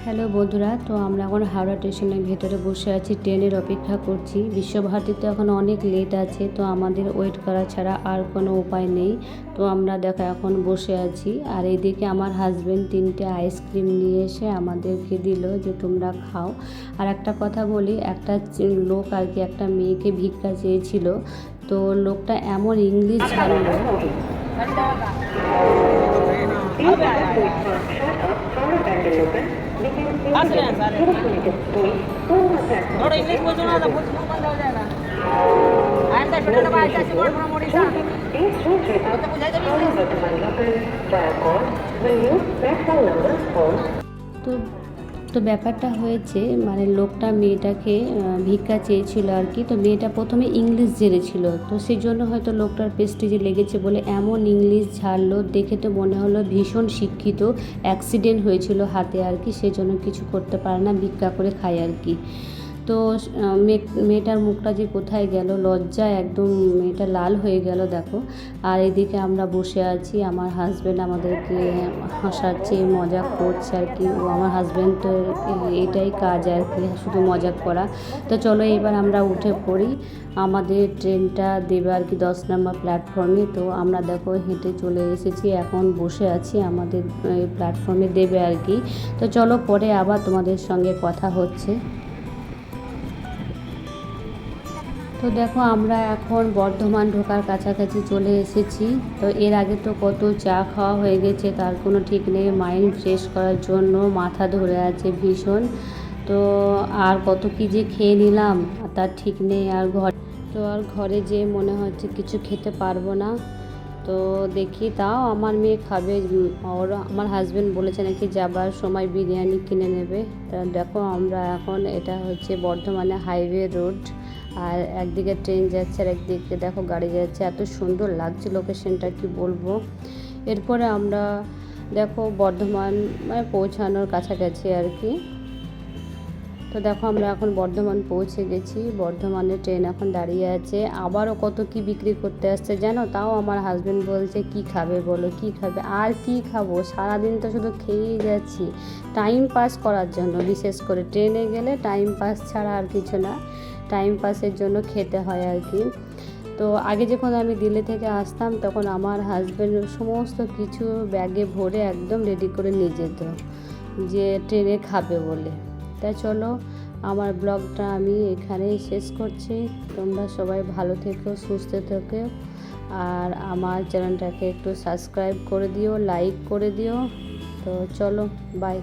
Hello বন্ধুরা, তো আমরা এখন হাওড়া স্টেশনের ভেতরে বসে আছি, ট্রেনের অপেক্ষা করছি। বিশ্বভারতীতে এখন অনেক লেট আছে, তো আমাদের ওয়েট করা ছাড়া আর কোনো উপায় নেই। তো আমরা দেখো এখন বসে আছি, আর এইদিকে আমার হাজব্যান্ড 3টে আইসক্রিম নিয়ে এসে আমাদেরকে দিল যে তোমরা খাও। আর একটা কথা বলি, একটা লোক আর কি একটা মেয়েকে ভিক্ষা চেয়েছিল, তো লোকটা এমন ইংলিশ জানলো। थोड़ा इंग्लिश बोल दो ना तो बहुत बंद हो जाएगा। I am the student of ICSE board from Odisha. तो बुझाई दो তো তো ব্যাপারটা হয়েছে, মানে লোকটা মেয়েটাকে ভিক্ষা চেয়েছিল আর কি। তো মেয়েটা প্রথমে ইংলিশ জেনেছিল, তো সেই জন্য হয়তো লোকটার প্রেস্টিজে লেগেছে বলে এমন ইংলিশ ঝাড়লো, দেখে তো মনে হলো ভীষণ শিক্ষিত। অ্যাক্সিডেন্ট হয়েছিল হাতে আর কি, সেই জন্য কিছু করতে পারে না, ভিক্ষা করে খায় আর কি। তো মেয়েটার মুখটা যে কোথায় গেল, লজ্জায় একদম মেয়েটা লাল হয়ে গেল দেখো। আর এদিকে আমরা বসে আছি, আমার হাজব্যান্ড আমাদেরকে হাসাচ্ছে, মজা করছে আর কি। ও আমার হাজব্যান্ড তো এটাই কাজ আর কি, শুধু মজা করা। তো চলো এবার আমরা উঠে পড়ি, আমাদের ট্রেনটা দেবে আর কি 10 নম্বর প্ল্যাটফর্মে। তো আমরা দেখো হেঁটে চলে এসেছি, এখন বসে আছি, আমাদের প্ল্যাটফর্মে দেবে আর কি। তো চলো পরে আবার তোমাদের সঙ্গে কথা হচ্ছে। তো দেখো আমরা এখন বর্ধমান ঢোকার কাছাকাছি চলে এসেছি। তো এর আগে তো কত চা খাওয়া হয়ে গেছে, তার কোনো ঠিক নেই। মাইন্ড ফ্রেশ করার জন্য মাথা ধরে আছে ভীষণ। তো আর কত কী যে খেয়ে নিলাম তার ঠিক নেই। আর ঘরে যে মনে হচ্ছে কিছু খেতে পারবো না। তো দেখি, তাও আমার মেয়ে খাবে। ওর আমার হাজব্যান্ড বলেছে নাকি যাবার সময় বিরিয়ানি কিনে নেবে। তা দেখো আমরা এখন, এটা হচ্ছে বর্ধমানে হাইওয়ে রোড, আর একদিকে ট্রেন যাচ্ছে আর একদিকে দেখো গাড়ি যাচ্ছে। এত সুন্দর লাগছে লোকেশনটা, কি বলবো। এরপরে আমরা দেখো বর্ধমান মানে পৌঁছানোর কাছাকাছি আর কি। তো দেখো আমরা এখন বর্ধমান পৌঁছে গেছি, বর্ধমানে ট্রেন এখন দাঁড়িয়ে আছে। আবারও কত কি বিক্রি করতে আসছে জানো। তাও আমার হাজব্যান্ড বলছে কি খাবে বলো, কি খাবে। আর কি খাবো, সারাদিন তো শুধু খেয়েই যাচ্ছি, টাইম পাস করার জন্য। বিশেষ করে ট্রেনে গেলে টাইম পাস ছাড়া আর কিছু না, টাইম পাসের জন্য খেতে হয় আর কি। তো আগে যখন আমি দিল্লি থেকে আসতাম, তখন আমার হাজব্যান্ড সমস্ত কিছু ব্যাগে ভরে একদম রেডি করে নিয়ে যেত, যে ট্রেনে খাবে বলে। তাই চলো আমার ব্লগটা আমি এখানেই শেষ করছি। তোমরা সবাই ভালো থেকো, সুস্থ থেকো, আর আমার চ্যানেলটাকে একটু সাবস্ক্রাইব করে দিও, লাইক করে দিও। তো চলো বাই।